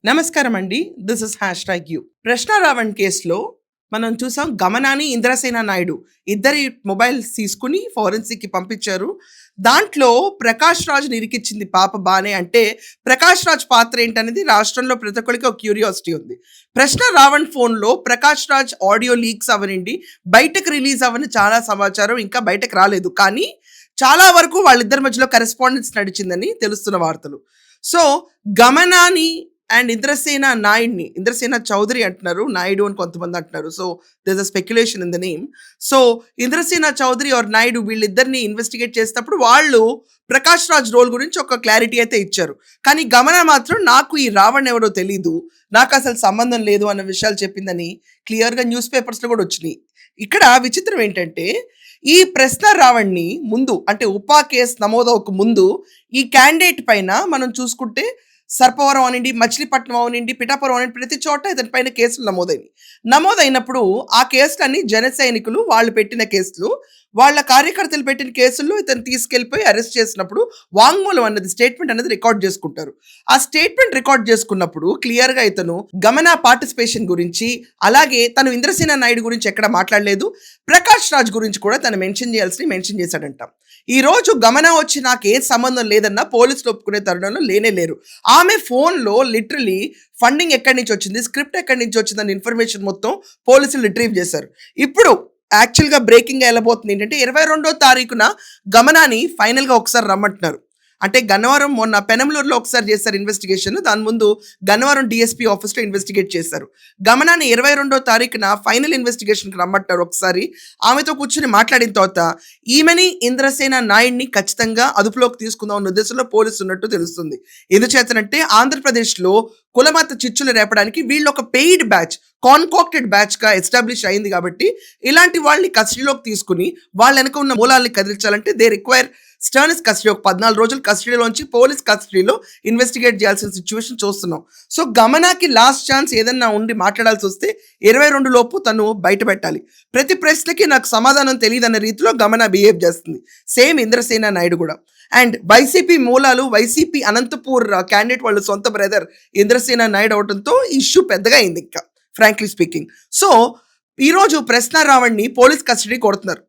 నమస్కారం అండి. This is #you. ప్రశ్న రావణ్ కేసులో మనం చూసాం గమనాని, ఇంద్రసేన నాయుడు ఇద్దరి మొబైల్స్ తీసుకుని ఫోరెన్సిక్‌కి పంపించారు. దాంట్లో ప్రకాష్ రాజ్‌ని ఇరికిచ్చింది పాప బానే. అంటే ప్రకాష్ రాజ్ పాత్ర ఏంటనేది రాష్ట్రంలో ప్రతి ఒక్కరికి ఒక క్యూరియాసిటీ ఉంది. ప్రశ్న రావణ్ ఫోన్‌లో ప్రకాష్ రాజ్ ఆడియో లీక్స్ అవ్వనిండి, బయటకు రిలీజ్ అవ్వని చాలా సమాచారం ఇంకా బయటకు రాలేదు. కానీ చాలా వరకు వాళ్ళిద్దరి మధ్యలో కరెస్పాండెన్స్ నడిచిందని తెలుస్తున్న వార్తలు. సో గమనాని అండ్ ఇంద్రసేన చౌదరి అంటున్నారు, నాయుడు అని కొంతమంది అంటున్నారు. So there is a speculation in the name. So Indrasena Chowdary or Naidu వీళ్ళిద్దరిని ఇన్వెస్టిగేట్ చేసేటప్పుడు వాళ్ళు ప్రకాష్ రాజ్ రోల్ గురించి ఒక క్లారిటీ అయితే ఇచ్చారు. కానీ గమన మాత్రం నాకు ఈ రావణ్ ఎవరో తెలీదు, నాకు అసలు సంబంధం లేదు అన్న విషయాలు చెప్పిందని క్లియర్గా న్యూస్ పేపర్స్లో కూడా వచ్చినాయి. ఇక్కడ విచిత్రం ఏంటంటే ఈ ప్రశ్న రావణ్ని ముందు అంటే ఉపా కేసు నమోదవక ముందు ఈ క్యాండిడేట్ పైన మనం చూసుకుంటే సర్పవరం అనండి, మచిలీపట్నం అవనండి, పిఠాపురం అనండి, ప్రతి చోట ఇతని పైన కేసులు నమోదైనప్పుడు ఆ కేసులన్నీ జన సైనికులు వాళ్ళు పెట్టిన కేసులు, వాళ్ళ కార్యకర్తలు పెట్టిన కేసుల్లో ఇతను తీసుకెళ్ళిపోయి అరెస్ట్ చేసినప్పుడు వాంగ్మూలం అన్నది, స్టేట్మెంట్ అనేది రికార్డ్ చేసుకుంటారు. ఆ స్టేట్మెంట్ రికార్డ్ చేసుకున్నప్పుడు క్లియర్గా ఇతను గమన పార్టిసిపేషన్ గురించి, అలాగే తను ఇంద్రసేన నాయుడు గురించి ఎక్కడ మాట్లాడలేదు, ప్రకాష్ రాజ్ గురించి కూడా తను మెన్షన్ చేశాడంట. ఈ రోజు గమన వచ్చి నాకు ఏ సంబంధం లేదన్నా పోలీసులు ఒప్పుకునే తరుణంలో లేరు. ఆమె ఫోన్లో లిటరలీ ఫండింగ్ ఎక్కడి నుంచి వచ్చింది, స్క్రిప్ట్ ఎక్కడి నుంచి వచ్చిందన్న ఇన్ఫర్మేషన్ మొత్తం పోలీసులు రిట్రీవ్ చేశారు. ఇప్పుడు యాక్చువల్గా బ్రేకింగ్ వెళ్ళబోతుంది ఏంటంటే 22వ తారీఖున గమనాన్ని ఫైనల్గా ఒకసారి రమ్మంటున్నారు. అంటే గన్నవరం మొన్న పెనంలూరులో ఒకసారి చేశారు ఇన్వెస్టిగేషన్, దాని ముందు గన్నవరం డిఎస్పీ ఆఫీస్లో ఇన్వెస్టిగేట్ చేశారు. గమనాన్ని 22వ తారీఖున ఫైనల్ ఇన్వెస్టిగేషన్కి రమ్మంటారు. ఒకసారి ఆమెతో కూర్చొని మాట్లాడిన తర్వాత ఈమెని ఇంద్రసేన నాయుడిని ఖచ్చితంగా అదుపులోకి తీసుకుందాం అన్న ఉద్దేశంలో పోలీసు ఉన్నట్టు తెలుస్తుంది. ఎందుచేతనంటే ఆంధ్రప్రదేశ్లో కులమత చిచ్చులు రేపడానికి వీళ్ళు ఒక పెయిడ్ బ్యాచ్, కాన్కాక్టెడ్ బ్యాచ్గా ఎస్టాబ్లిష్ అయింది. కాబట్టి ఇలాంటి వాళ్ళని కస్టడీలోకి తీసుకుని వాళ్ళ వెనక ఉన్న మూలాల్ని కదిలించాలంటే దే రిక్వైర్ స్టర్నస్ కస్టడీ. ఒక 14 రోజులు కస్టడీలోంచి పోలీస్ కస్టడీలో ఇన్వెస్టిగేట్ చేయాల్సిన సిచ్యువేషన్ చూస్తున్నాం. సో గమనాకి లాస్ట్ ఛాన్స్ ఏదన్నా ఉండి మాట్లాడాల్సి వస్తే 22 లోపు తను బయట పెట్టాలి. ప్రతి ప్రశ్నకి నాకు సమాధానం తెలియదన్న రీతిలో గమన బిహేవ్ చేస్తుంది. సేమ్ ఇంద్రసేన నాయుడు కూడా. అండ్ వైసీపీ మూలాలు, వైసీపీ అనంతపూర్ క్యాండిడేట్ వాళ్ళు సొంత బ్రదర్ ఇంద్రసేన నాయుడు అవడంతో ఇష్యూ పెద్దగా అయింది ఇంకా, ఫ్రాంక్లీ స్పీకింగ్. సో ఈరోజు ప్రశ్న రావణ్ని పోలీస్ కస్టడీ కొడుతున్నారు.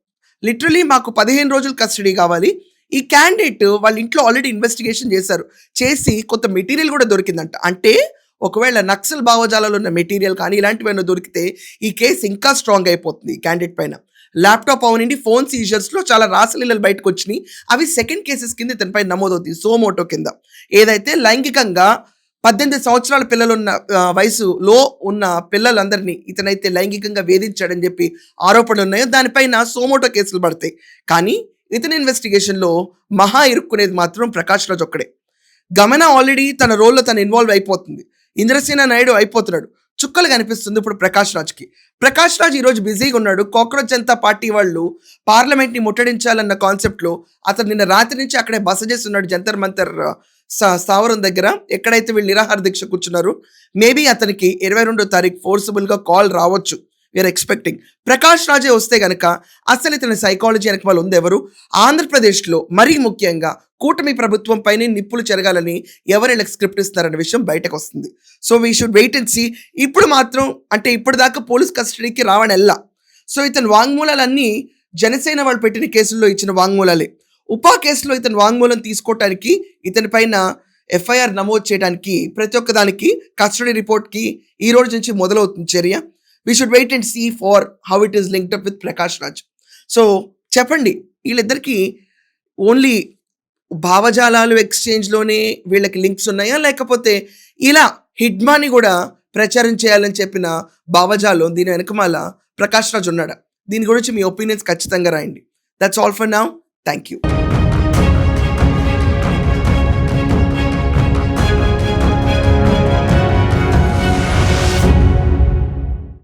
లిటరలీ మాకు 15 రోజులు కస్టడీ కావాలి. ఈ క్యాండిడేట్ వాళ్ళ ఇంట్లో ఆల్రెడీ ఇన్వెస్టిగేషన్ చేసి కొంత మెటీరియల్ కూడా దొరికిందంట. అంటే ఒకవేళ నక్సల్ భావజాలలో ఉన్న మెటీరియల్ కానీ ఇలాంటివైనా దొరికితే ఈ కేసు ఇంకా స్ట్రాంగ్ అయిపోతుంది ఈ క్యాండిడేట్ పైన. ల్యాప్టాప్ అవనండి, ఫోన్ సీజర్స్లో చాలా రాసలీలలు బయటకు వచ్చినాయి. అవి సెకండ్ కేసెస్ కింద ఇతనిపై నమోదవుతాయి సోమోటో కింద. ఏదైతే లైంగికంగా 18 సంవత్సరాల పిల్లలున్న వయసులో ఉన్న పిల్లలందరినీ ఇతనైతే లైంగికంగా వేధించాడని చెప్పి ఆరోపణలు ఉన్నాయో దానిపైన సోమోటో కేసులు పడతాయి. కానీ ఇతని ఇన్వెస్టిగేషన్లో మహా ఇరుక్కునేది మాత్రం ప్రకాష్ రాజ్ ఒక్కడే. గమన ఆల్రెడీ తన రోల్లో తను ఇన్వాల్వ్ అయిపోతుంది, ఇంద్రసేన నాయుడు అయిపోతున్నాడు. చుక్కలు కనిపిస్తుంది ఇప్పుడు ప్రకాష్ రాజ్కి. ప్రకాష్ రాజ్ ఈరోజు బిజీగా ఉన్నాడు. కాక్రోచ్ జనతా పార్టీ వాళ్ళు పార్లమెంట్ని ముట్టడించాలన్న కాన్సెప్ట్లో అతను నిన్న రాత్రి నుంచి అక్కడే బస చేసి ఉన్నాడు జంతర్ మంతర్ స్థావరం దగ్గర, ఎక్కడైతే వీళ్ళు నిరాహార దీక్ష కూర్చున్నారు. మేబీ అతనికి 22వ తారీఖు ఫోర్సబుల్గా కాల్ రావచ్చు. We're expecting. ప్రకాష్ రాజే వస్తే గనక అసలు ఇతని సైకాలజీ వెనక వాళ్ళు ఉంది ఎవరు? ఆంధ్రప్రదేశ్లో మరీ ముఖ్యంగా కూటమి ప్రభుత్వం పైన నిప్పులు చెరగాలని ఎవరు స్క్రిప్ట్ ఇస్తున్నారనే విషయం బయటకు వస్తుంది. So we should wait and see. ఇప్పుడు మాత్రం అంటే ఇప్పటిదాకా పోలీస్ కస్టడీకి రావణెల్లా. సో ఇతని వాంగ్మూలాలన్నీ జనసేన వాళ్ళు పెట్టిన కేసుల్లో ఇచ్చిన వాంగ్మూలాలే. ఉపా కేసులో ఇతని వాంగ్మూలం తీసుకోవటానికి, ఇతని పైన ఎఫ్ఐఆర్ నమోదు చేయడానికి, ప్రతి ఒక్కదానికి కస్టడీ రిపోర్ట్కి ఈ రోజు నుంచి మొదలవుతుంది చర్య. We should wait and see for how it is linked up with Prakash Raj. So చెప్పండి, వీళ్ళిద్దరికి ఓన్లీ భావజాలాలు ఎక్స్చేంజ్లోనే వీళ్ళకి లింక్స్ ఉన్నాయా, లేకపోతే ఇలా హిడ్మాని కూడా ప్రచారం చేయాలని చెప్పిన భావజాలం దీని వెనకమాల ప్రకాష్ రాజ్ ఉన్నాడా? దీని గురించి మీ ఒపీనియన్స్ ఖచ్చితంగా రాయండి. That's all for now. Thank you.